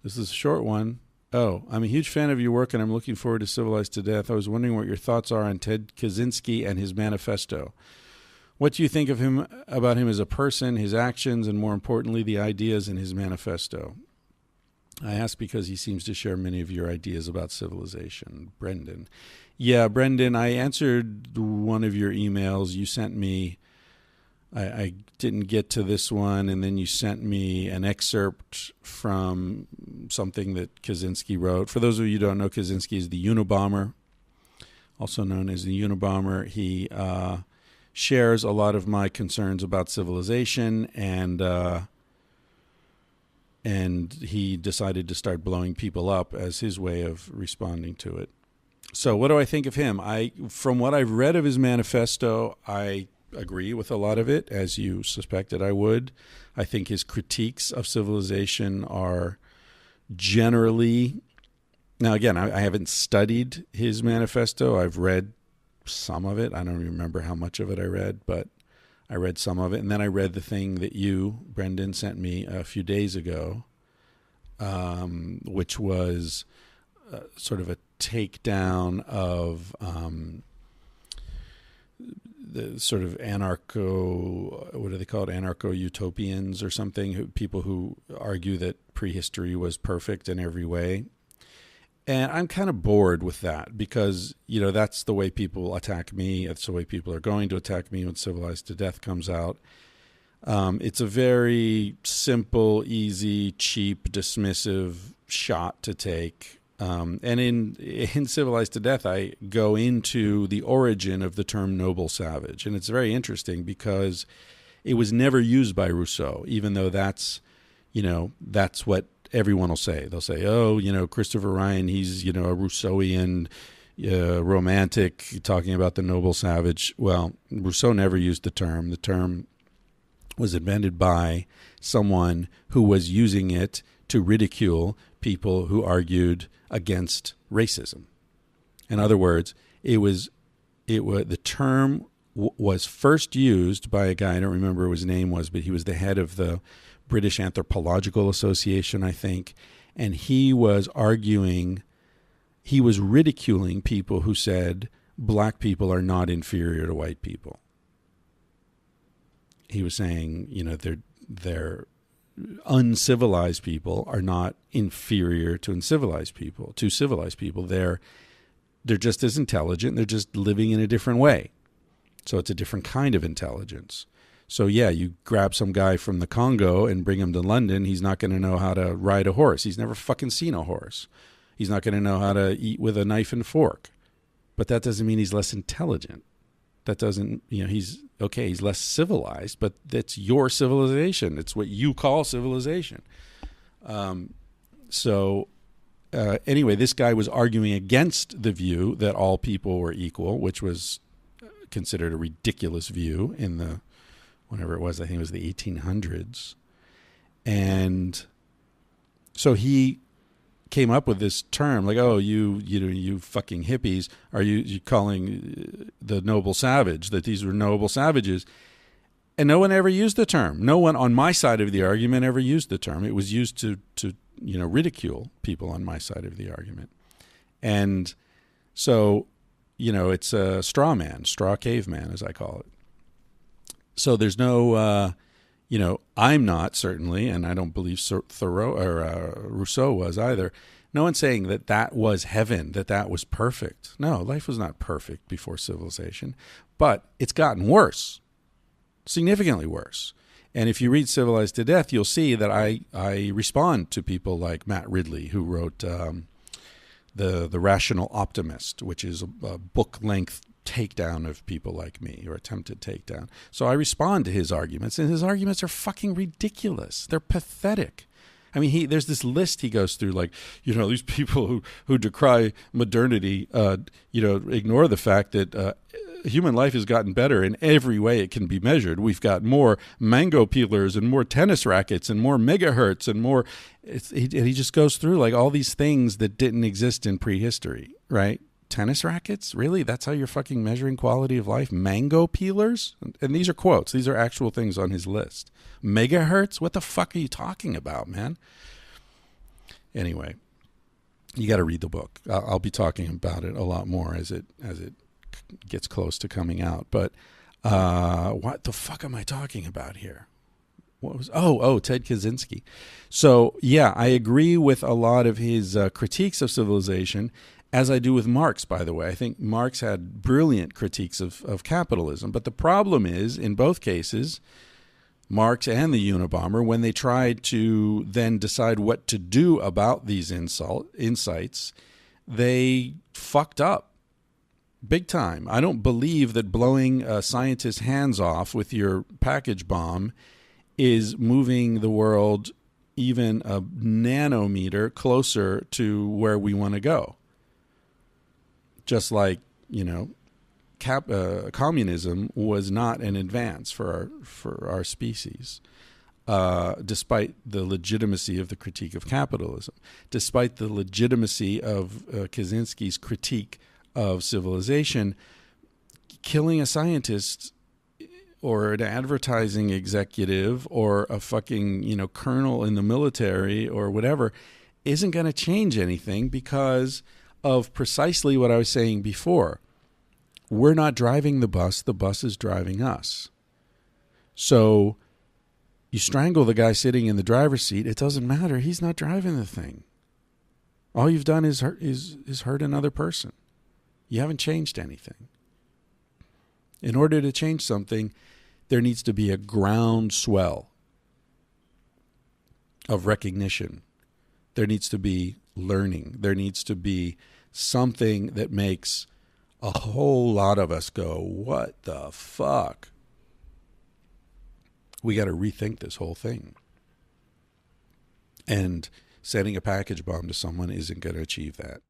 This is a short one. Oh, I'm a huge fan of your work, and I'm looking forward to Civilized to Death. I was wondering what your thoughts are on Ted Kaczynski and his manifesto. What do you think of him, about him as a person, his actions, and more importantly, the ideas in his manifesto? I ask because he seems to share many of your ideas about civilization. Brendan. Yeah, Brendan, I answered one of your emails. You sent me, I didn't get to this one, and then you sent me an excerpt from something that Kaczynski wrote. For those of you who don't know, Kaczynski is the Unabomber, also known as the Unabomber. He shares a lot of my concerns about civilization, and he decided to start blowing people up as his way of responding to it. So what do I think of him? From what I've read of his manifesto, I agree with a lot of it, as you suspected I would. I think his critiques of civilization are generally... Now, again, I haven't studied his manifesto. I've read some of it. I don't remember how much of it I read, but I read some of it. And then I read the thing that you, Brendan, sent me a few days ago, which was sort of a takedown of the sort of what do they call it? Anarcho-utopians or something, people who argue that prehistory was perfect in every way. And I'm kind of bored with that because, that's the way people attack me. It's the way people are going to attack me when Civilized to Death comes out. It's a very simple, easy, cheap, dismissive shot to take. And in Civilized to Death, I go into the origin of the term noble savage. And it's very interesting because it was never used by Rousseau, even though that's what everyone will say. They'll say, Christopher Ryan, he's, a Rousseauian romantic talking about the noble savage. Well, Rousseau never used the term. The term was invented by someone who was using it to ridicule people who argued against racism. In other words, the term was first used by a guy, I don't remember what his name was, but he was the head of the British Anthropological Association, I think, and he was ridiculing people who said black people are not inferior to white people. He was saying, they're uncivilized people are not inferior to civilized people. They're just as intelligent. They're just living in a different way. So it's a different kind of intelligence. So, yeah, you grab some guy from the Congo and bring him to London, he's not going to know how to ride a horse. He's never fucking seen a horse. He's not going to know how to eat with a knife and fork. But that doesn't mean he's less intelligent. That doesn't, he's less civilized, but that's your civilization. It's what you call civilization. Anyway, this guy was arguing against the view that all people were equal, which was considered a ridiculous view in the... whenever it was, I think it was the 1800s. And so he came up with this term like, you fucking hippies, are you calling the noble savage, that these were noble savages? And no one ever used the term. No one on my side of the argument ever used the term. It was used to ridicule people on my side of the argument. And so, it's a straw caveman, as I call it. So there's no, I'm not certainly, and I don't believe Rousseau was either. No one's saying that was heaven, that was perfect. No, life was not perfect before civilization, but it's gotten worse, significantly worse. And if you read Civilized to Death, you'll see that I respond to people like Matt Ridley, who wrote the Rational Optimist, which is a book-length takedown of people like me, or attempted takedown. So I respond to his arguments, and his arguments are fucking ridiculous. They're pathetic. I mean, there's this list he goes through, like, these people who decry modernity, ignore the fact that human life has gotten better in every way it can be measured. We've got more mango peelers and more tennis rackets and more megahertz and more. He just goes through like all these things that didn't exist in prehistory, right? Tennis rackets? Really? That's how you're fucking measuring quality of life? Mango peelers? And these are quotes. These are actual things on his list. Megahertz? What the fuck are you talking about, man? Anyway, you got to read the book. I'll be talking about it a lot more as it gets close to coming out. But what the fuck am I talking about here? What was Ted Kaczynski. So yeah, I agree with a lot of his critiques of civilization, as I do with Marx, by the way. I think Marx had brilliant critiques of capitalism. But the problem is, in both cases, Marx and the Unabomber, when they tried to then decide what to do about these insights, they fucked up big time. I don't believe that blowing a scientist's hands off with your package bomb is moving the world even a nanometer closer to where we want to go. Just like, communism was not an advance for our species, despite the legitimacy of the critique of capitalism, despite the legitimacy of Kaczynski's critique of civilization. Killing a scientist or an advertising executive or a fucking colonel in the military or whatever isn't going to change anything, because of precisely what I was saying before. We're not driving the bus is driving us. So you strangle the guy sitting in the driver's seat, it doesn't matter. He's not driving the thing. All you've done is hurt another person. You haven't changed anything. In order to change something, there needs to be a groundswell of recognition. There needs to be learning. There needs to be something that makes a whole lot of us go, what the fuck? We got to rethink this whole thing. And sending a package bomb to someone isn't going to achieve that.